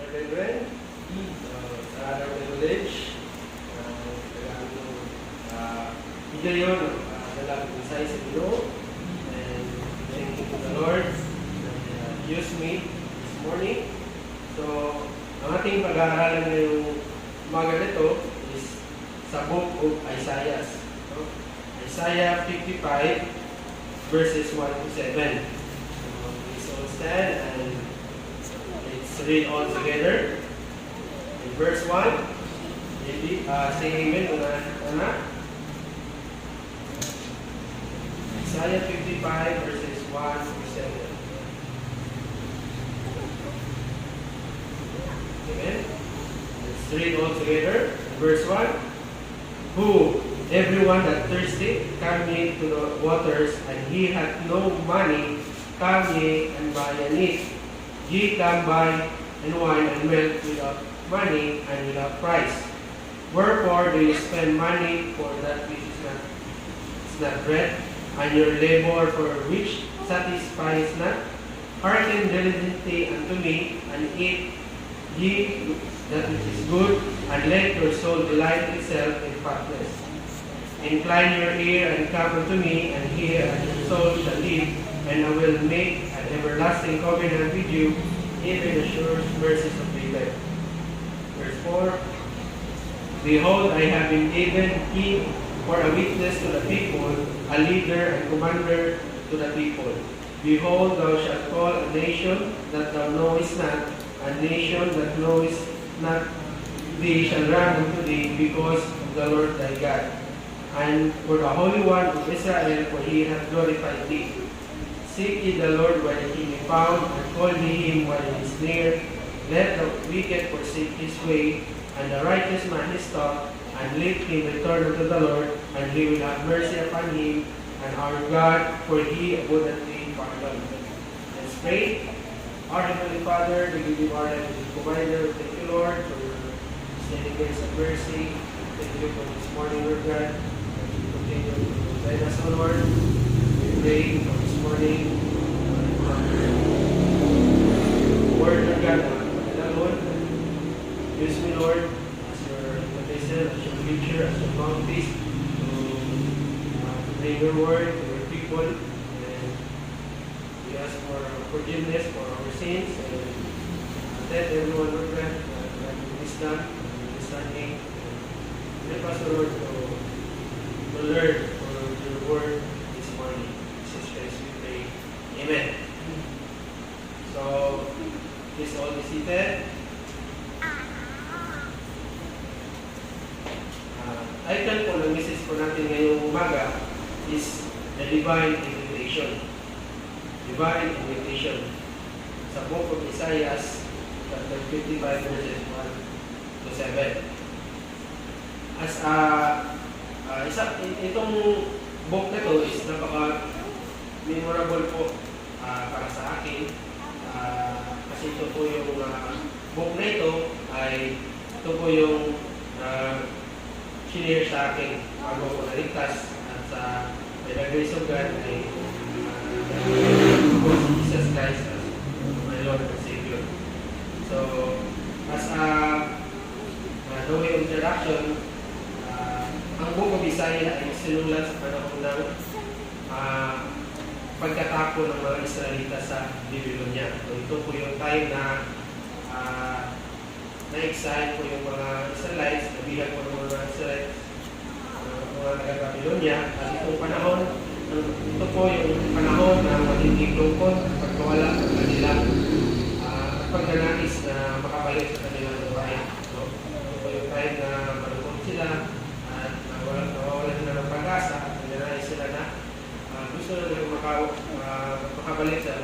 brethren, sa araw ng knowledge, ito yun, dalawang mensahe sa Ginoo, and thank you to the Lord that used me this morning. So, ang ating pag-aaralan ngayong umaga nito is sa book of Isaiah. No? Isaiah 55 verses 1 to 7. So, please all stand and let's read all together. In verse 1, say amen una. Isaiah 55 verses 1 to 7. Amen. Let's read all together. Verse 1. Who, everyone that thirsty, come ye to the waters, and he hath no money, come ye and buy and eat. Ye come buy and wine and milk without money and without price. Wherefore do you spend money for that which is not bread, and your labor for which satisfies not? Hearken diligently unto me, and eat ye that which is good, and let your soul delight itself in fatness. Incline your ear and come unto me, and hear, and your soul shall live, and I will make an everlasting covenant with you, even the sure mercies of David. Verse 4. Behold, I have been given him for a witness to the people, a leader and commander to the people. Behold, thou shalt call a nation that thou knowest not, a nation that knowest not thee shall run unto thee, because of the Lord thy God, and for the Holy One of Israel, for he hath glorified thee. Seek ye the Lord while he be found, and call ye him while he is near. Let the wicked forsake his way, and the righteous man his thought, and let him return unto the Lord, and he will have mercy upon him, and our God, for he abundantly pardon. Let's pray. Our Heavenly Father, we give you our Heavenly Provider. Thank you, Lord, for your steady grace and mercy. Thank you for this morning, Lord God. Thank you for continuing to guide us, O Lord. We pray for this morning. Word, Lord God, Lord. Use me, Lord, as your vessel, as your preacher, as your mouthpiece, to bring your word to your people. And we ask for forgiveness for our sins, and let everyone, Lord God, have wisdom and understanding. Help us, Lord, to learn from your word this morning. Jesus Christ, we pray. Amen. So, please all be seated. Title po ng message po natin ngayong umaga is the Divine Invitation. Divine Invitation. Sa book of Isaiah, chapter 55, verses 1 to 7. As itong book na ito is napaka-memorable po para sa akin. Kasi ito po yung book na ito ay ito po yung sinare sa akin bago ko naligtas, at sa by the grace of God ay Jesus Christ as my Lord and Savior. So, as no way of introduction, ang book of Isaiah ay sinulat sa panahon ng pagkatako ng mga Israelita sa Babylonia. So, ito po yung time na na-excite po yung mga Israelites, nabihan po ng mga Israelites, mga taga-Babylonia. At itong panahon, ito po yung panahon na matinding lungkot at pagkawala ng kanilang pagnanais na makabalik sa kanilang bahay. So, ito po yung time na malungkot sila at nawawalan sila ng pag-asa at pagnanais sila na gusto nila makabalik sa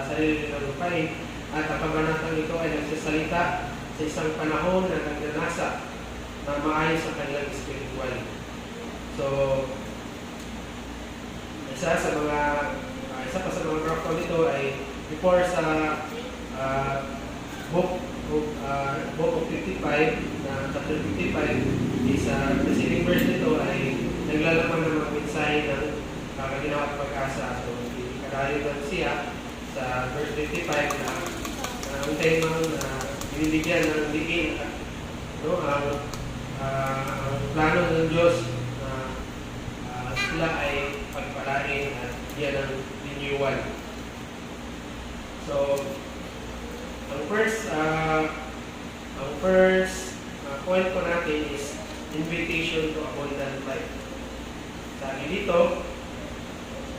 sarili nilang lupain. At ang kabanatang ito ay nagsasalita sa isang panahon na nagnanasa na maayos ang kanilang spiritual. So, isa pa sa mga graph nito ay before sa book of 55 na chapter 55 is preceding verse nito ay naglalaman ng mga mensahe ng kaginawa at pag-asa. So, kadayo lang siya sa verse 55 na ang temang bibigyan ng diin at no, ang plano ng Diyos na sila ay pagpalain at yan ang renewal. So, ang first point ko natin is invitation to abundant life. Sabi dito,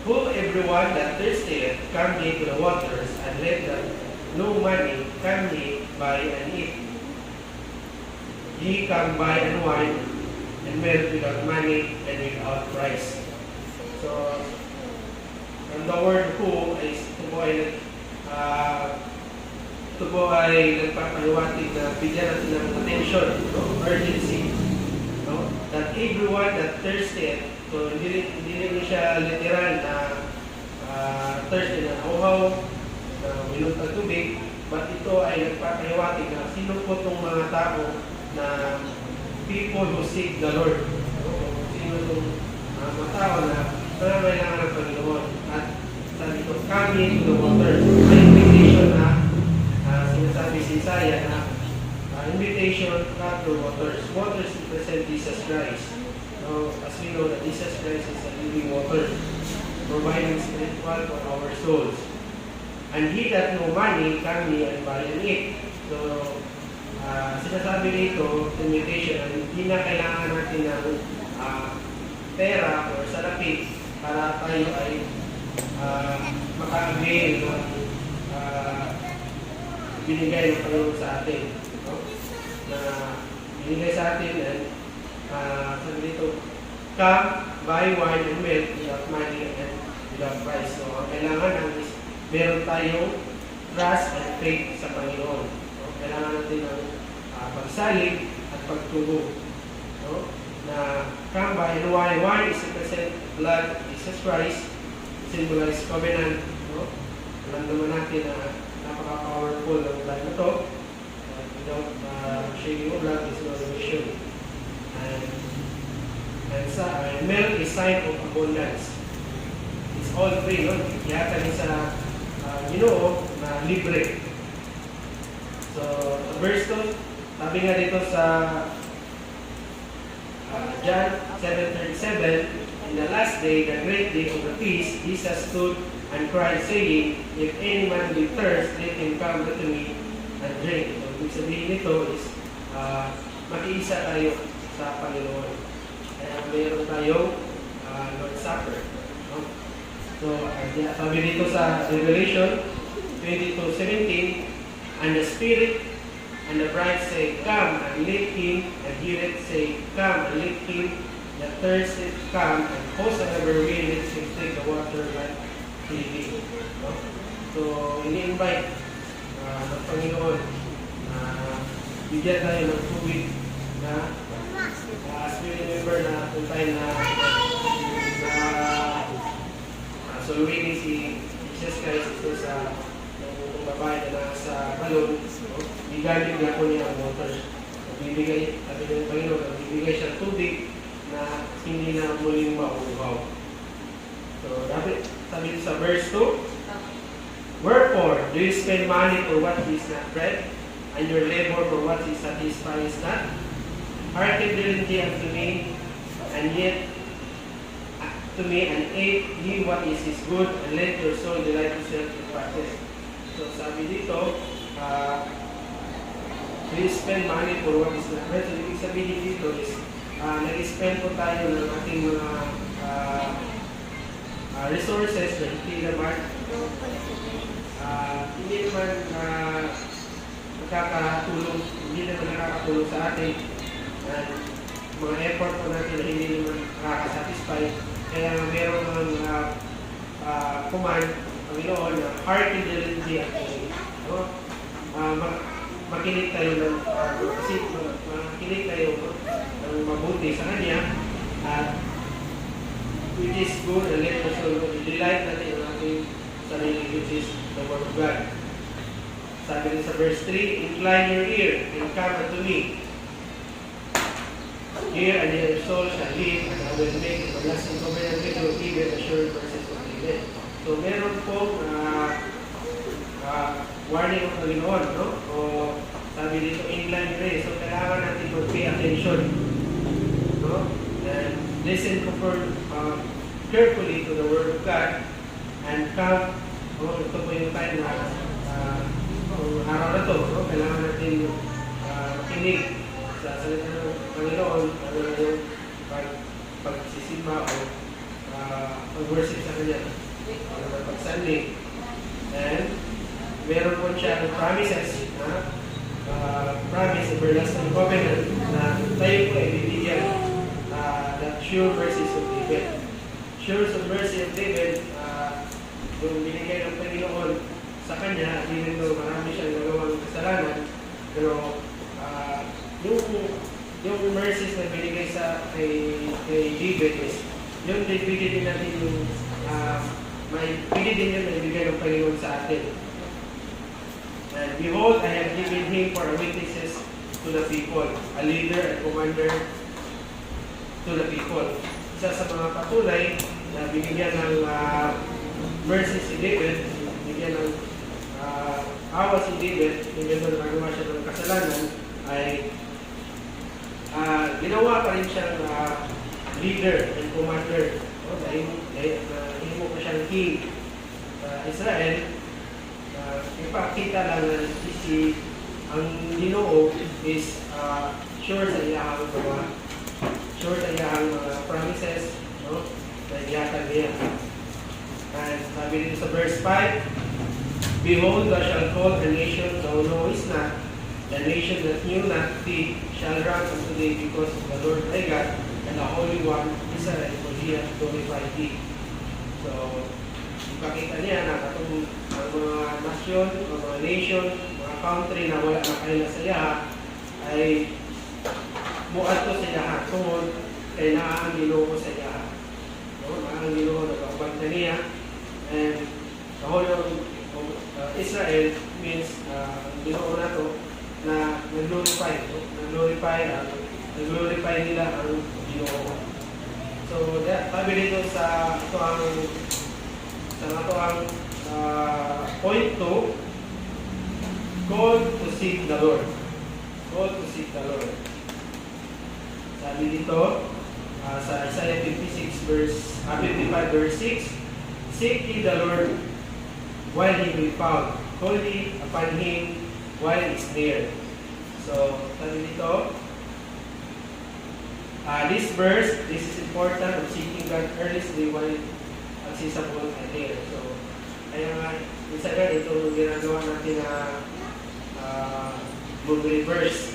who everyone that thirsteth come ye to the waters, and let them no money come ye buy and eat. Ye come buy and wine and milk without money and without price. So, from the word who is ito po ay nagpapaliwatig na bigyan natin ng attention, no? Urgency, no? That everyone that thirsty, so hindi rin siya literal na thirsty na uhaw, na minum ng tubig, but ito ay nagpapaliwatig na sino po itong mga tao na people who seek the Lord, no? Sino itong mga tao na nangangailangan ng Panginoon. At sabi ito, coming to the water, may invitation na sinasabi si Isaiah na invitation not to waters. Waters represent Jesus Christ. So, as we know that Jesus Christ is a living water, providing spiritual for our souls. And he that no money come ye and buy and eat. So, sinasabi dito, invitation, hindi na kailangan natin ng pera o salapi para tayo ay maka-avail ng binigay ng Panginoon sa atin, no? Na binigay sa atin and sabi dito, come, buy wine and milk without money and without price. So, ang kailangan ng is meron tayong trust and faith sa Panginoon. No? Kailangan natin ng pagsalig at pagtubo. No? Na come, buy and wine. Wine is represent blood of Jesus Christ. Symbolize covenant. No? Alam naman natin na napaka-powerful ng blood na ito. Without shedding of blood is no remission. And milk is sign of abundance. It's all free, no? Yata rin sa Ginoo na libre. So, verse 2, sabi nga dito sa John 7:37, in the last day, the great day of the feast, Jesus stood and cried, saying, if any man be thirst, let him come unto me and drink. So, ibig sabihin nito is, makiisa tayo sa Panginoon. Kaya mayroon tayong Lord's Supper. No? So, sabi dito sa Revelation 22:17, and the Spirit and the bride say, come, and let him, and he that say, come, and let him that thirsteth come, and whosoever will, let him take the water like freely. No? So, ini-invite ng Panginoon na bigyan tayo ng tubig na as we remember na kung tayo na suluhin si Jesus Christ ito sa babae na nasa balon, bigaling na po niya ang water. Bibigay, sabi ng Panginoon, bibigay siya tubig na hindi na muling mauuhaw. So, sabi sa verse 2, wherefore do you spend money for what is not bread, and your labor for what is satisfies not? Hearken diligently unto me, and yet to me, and eat ye what is good, and let your soul delight itself in practice. So, sabi dito, we spend money for what is not bread. So, ibig sabihin dito is, nag-spend po tayo ng ating mga resources na hindi naman nakakatulong sa atin, at mga effort po natin na hindi naman nakakasatisfy. Kaya meron mga command, Panginoon, na hearken diligently at no? Makinig tayo ng makinig tayo ng mabuti sa Kanya, at which is good, and let us also delight natin ang ating sarili, which is the Word of God. Sabi rin sa verse 3, incline your ear and come unto me. Hear, and your soul shall live, and I will make everlasting covenant with you, even the sure verses of David. So, meron pong warning ng Panginoon, no? O sabi sabi dito, inline grace. So, kailangan natin mag-pay attention. No? And listen carefully to the Word of God and come, ito po yung time na araw na to, no? Kailangan natin makinig sa salita ng Panginoon, ano na yung pagsisimba o pag-worship sa Kanya, ano na pag-Sunday. And meron po siya ng promises na promise, everlasting covenant na tayo po ay bibigyan the sure mercies of David. Sure of mercy of David, yung binigay ng Panginoon sa kanya, even though marami siyang nagawang kasalanan, pero yung mercies na binigay kay David is, yung bigay din natin yung bigay din yun na ibigay ng Panginoon sa atin. And behold, I have given him for witnesses to the people, a leader and commander to the people. Isa sa mga patunay na binigyan ng mercy si David, binigyan ng awa si David, even though nagawa siya ng kasalanan, ay ginawa pa rin siyang leader and commander. Nahimo pa siyang king sa Israel. Ipakita lang na ang Ginoo is sure sa iyang mga promises, no? Na iyatag niya. And sabi dito sa verse 5, behold, thou shalt call a nation thou knowest not, the nation that knew not thee shall run unto thee, because of the Lord thy God and the Holy One Israel, for he hath glorified thee. So, ipakita niya na katong ang mga nasyon, mga nation, mga country na wala na kayo na saya ay muadto sa iyaha tungod kay naa ang Ginoo sa iyaha. No? Naa ang Ginoo na kaubanta niya, and the whole of Israel means ang Ginoo na to na nag-glorify, no? nag-glorify nila ang Ginoo. So, sabi dito sa ito ang point 2, call to seek the Lord. Call to seek the Lord. Sabi dito, sa Isaiah 55 verse 6, seek ye the Lord while he will be found. Call ye upon him while he is near. So, sabi dito, this verse, this is important of seeking God earnestly while accessible and near. So, kaya nga, minsan nga, ito yung ginagawa natin na mag-reverse.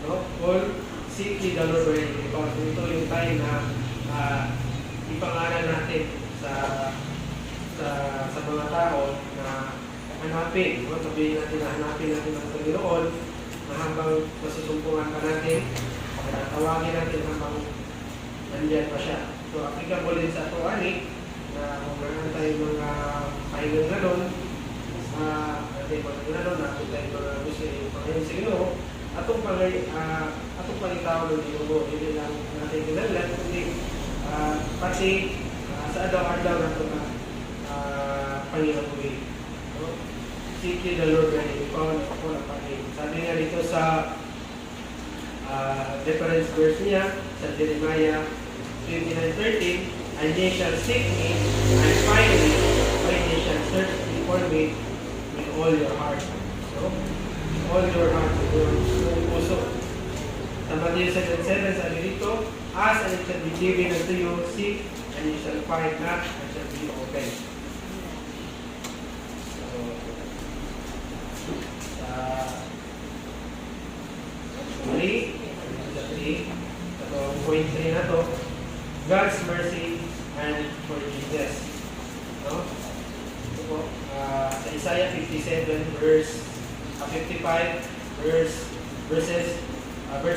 No? Call, seek ye the Lord while he will be found. Ito yung time na ipangalan natin sa mga tao na hanapin. No? Sabihin natin na hanapin natin ang Panginoon na habang masusumpungan pa natin, tawagin natin habang nandiyan pa siya. So, applicable din sa ito, na kung meron tayong mga pahingang ganon, natin ganon, natin tayong mga gusto yung Panginoon sa Ginoo, atong pangitaw ng Ginoo, hindi lang natin ginalan, kundi pati sa adaw-adaw na ito na Panginoon ko. Seek ye the Lord when he found ako na pangin. Sabi nga dito sa reference verse niya sa Jeremiah 29:13, and ye shall seek me and find me when ye shall search for me with all your heart. So, all your heart, with your puso. Sa Matthew 7:7, sabi dito, ask and it shall be given unto you, seek and you shall find, knock and shall be open. Point 3 na to, God's mercy and forgiveness. No? So, sa Isaiah 55 verse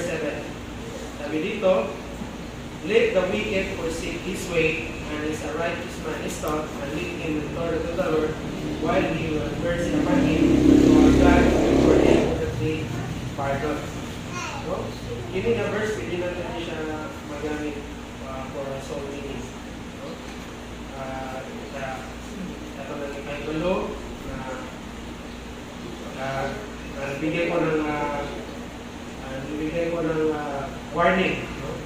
7. Sabi dito, let the wicked forsake his way, and his righteous man is taught, and lead him return to the Lord, while he will have mercy upon him, for God will for him that pardon. No? Ini na verse, hindi natin siya magamit for soul meaning. No? Ito na yung Bible na bigay ko ng bibigay ko ng warning. No?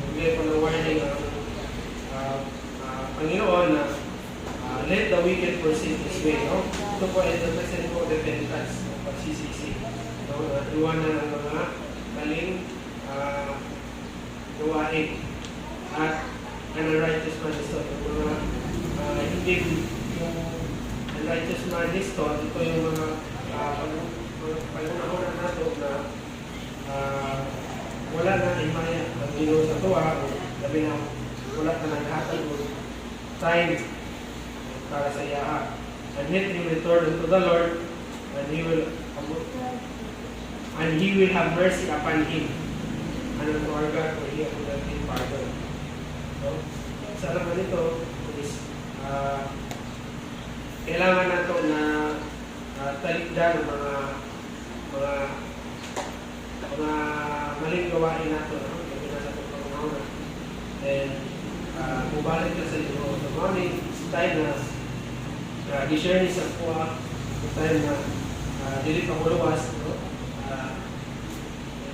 Bibigay ko ng warning ang Panginoon na let the wicked proceed this way. No? Ito po ay represent po repentance, pagsisisi. No? Iwanan ng mga maling gawain. At unrighteous man is taught. Yung mga hindi yung unrighteous man is taught, ito yung mga pangunahunan nato na wala na himaya ang Ginoo sa tuwa o labi na wala na naghatag o time para sa iya. And yet he will return unto the Lord and he will have mercy upon him. And unto our God for he will have been pardon. So, sa naman ito is kailangan nato na talikdan ng mga maling gawain nato, no? Gabi na sa pagpangunawa. And mubalik na sa iyo sa morning, time na di-share ni sa kuha, time na dili pa muluwas, no?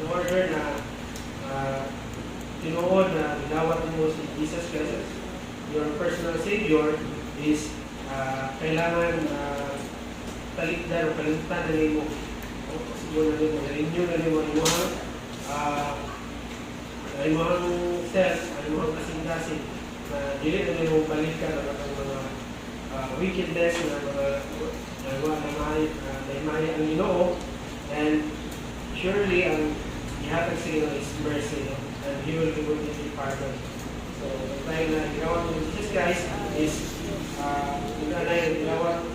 In order na tinuod na ginawat mo si Jesus Christ, your personal Savior, is kailangan talikdan o kalimtan na nimo. Siguro na nimo, na-renew na nimo ang mga self, ang mga kasing-kasing na dili na nimo balikan ang mga wickedness na mga nagawa na may ang Ginoo, and surely ang ihatag sa iyo is mercy, no? And He will give you pardon. So, tayo na ginawa ng Jesus Christ is yung nanay na ginawa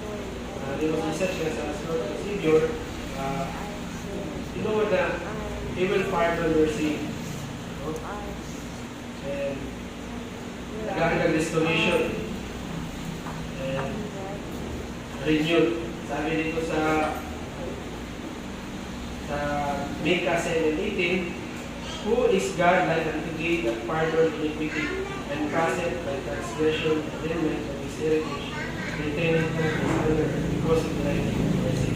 ni Jesus Christ as Lord and Savior, you know that He will pardon your sin. No? And nagkakaroon ng restoration and renewed. Sabi dito sa Micah 7:18, who is God like unto thee that pardon iniquity and casteth thy transgression and remnant of his heritage, retaining not his honor because of thy mercy.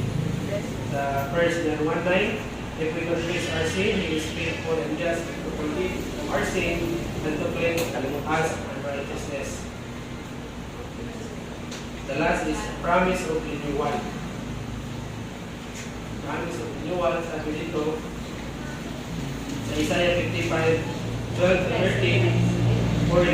Sa 1 John 1:9, if we confess our sin, He is faithful and just to forgive our sin and to cleanse us unrighteousness. The last is promise of renewal. Promise of renewal, sabi dito sa Isaiah 55:12-13, for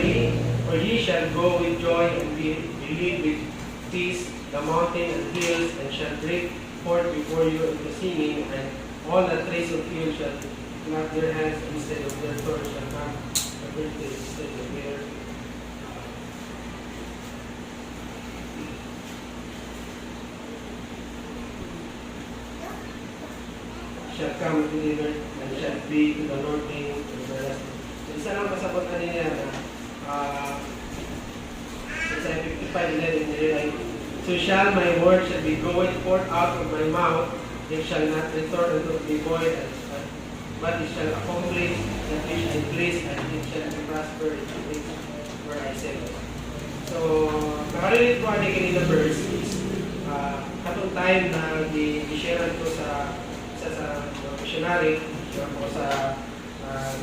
ye shall go with joy and be lead with peace the mountain and hills, and shall break forth before you into singing, and all the trees of field shall clap their hands instead of their thorns, shall come the birthday instead of their shall come to deliver and shall be to the Lord king and everlasting. So isa lang pasabot na niya na sa 55:11 nililay, so shall my word shall be going forth out of my mouth, it shall not return unto me void, but it shall accomplish that which I please, and it shall prosper in the place where I send it. So, nakarinig ko ani kanina verse is katong time na di-share ko sa missionary o sa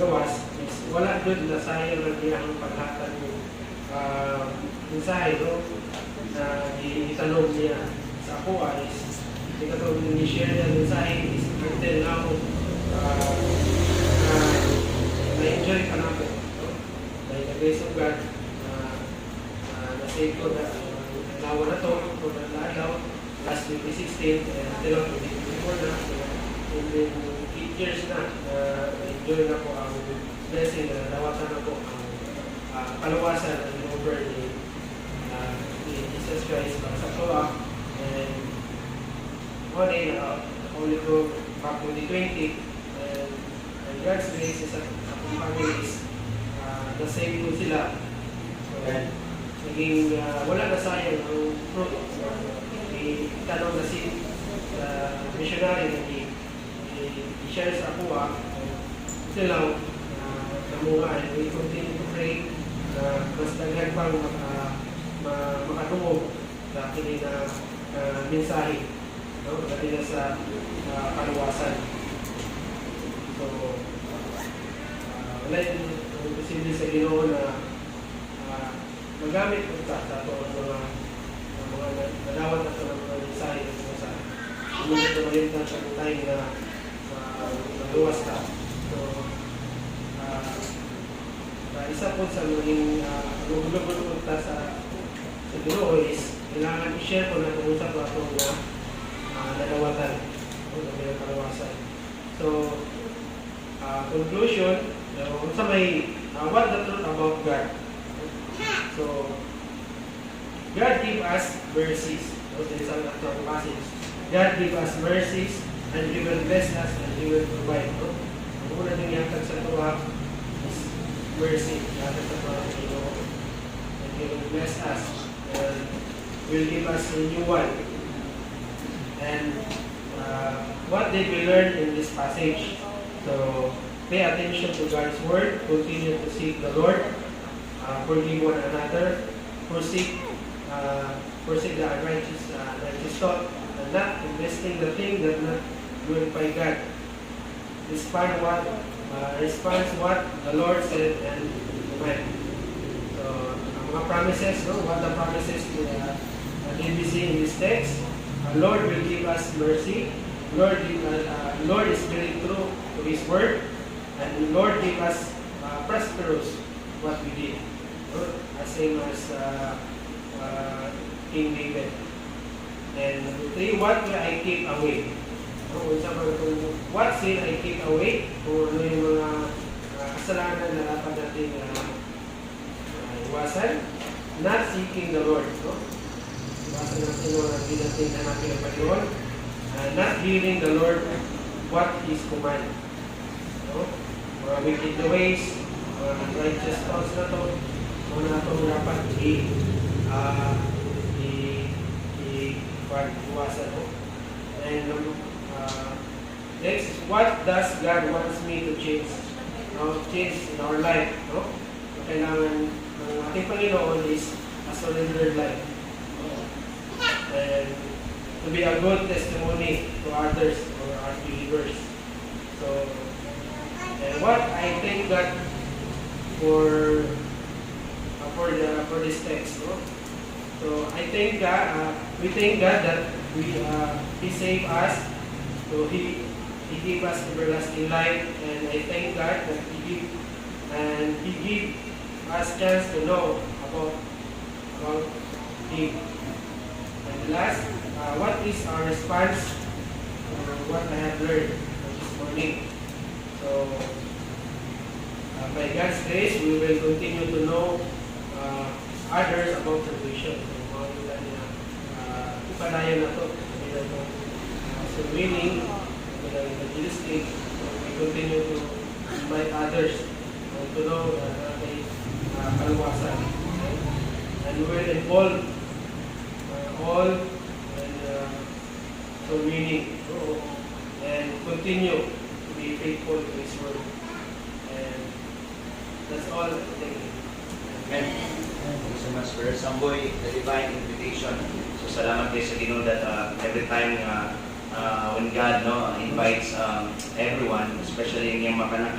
gawas, is wala doon na sayang na ang paghatag ng mensahe, no? Na itanong niya sa ako is hindi ka ito ni-share niya mensahe is until now na-enjoy ka na po, no? By the grace of God na-save ko na nawa na ito kung nalaalaw last 2016 and until 2024 na in 8 years na na-enjoy na po ang blessing na nawatan na po ang kaluwasan ng over ni Jesus Christ para sa tuwa. And one day only go back 2020 and God's grace is at akong families na-save ko sila. So, naging wala na sayang ang fruit. Itanong na si missionary na i-share sa kuha ito lang namunga, and we continue to pray na mas daghan pang makatungog sa akin na mensahe, no? Pagdating na sa kaluwasan. So, wala yung posible sa Ginoo na magamit ko sa ito ang mga nadawat at ng mga mensahe kung sa ito rin na sa time na naluwas ka. So, isa po sa maging lugulog sa Ginoo is kailangan i-share ko na kung sa platong na nadawatan o na mayroong kalawasan. So, conclusion, sa may what the truth about God. So, God give us mercies. So, this is ang passage. God give us mercies and He will bless us and He will provide. No? Ang una din yatag sa tuwa is mercy. Yatag sa tuwa ng Ginoo. And He will bless us and will give us a new one. And what did we learn in this passage? So, pay attention to God's word, continue to seek the Lord, forgive one another, forsake the unrighteous thought, and not investing the thing that not glorify God. Respond what the Lord said and command. So, ang mga promises, what the promises to DBC in this text, Lord will give us mercy. Lord is very true to His word, and Lord give us prosperous what we did. As same as King David. And number 3, what will I keep away? What sin I keep away? Kung ano yung mga kasalanan na dapat natin iwasan. Not seeking the Lord. Iwasan natin yung hindi natin hanapin ang Panginoon. Not hearing the Lord what His command. Mga wicked ways, mga unrighteous thoughts na to, mga na itong dapat iwasan. And next, what does God wants me to change? Change in our life. Kailangan ng ating Panginoon is a surrendered life. And to be a good testimony to others or our believers. So, and what I thank God for this text. So I thank God. We thank God that He saved us. So He gave us everlasting life, and I thank God that He gave us chance to know about Him. And last, what is our response to what I have learned this morning? So, by God's grace, we will continue to know others about salvation. So, mga ipadayan na ito. So, meaning, evangelistic, we continue to invite others to know kaluwasan. And we will involve all and so meaning and continue to be faithful to His word. And that's all. Thank you. Amen. Thank you so much, Brother Samboy, the divine invitation. So salamat kayo sa Ginoo that every time when God invites everyone, especially yung mga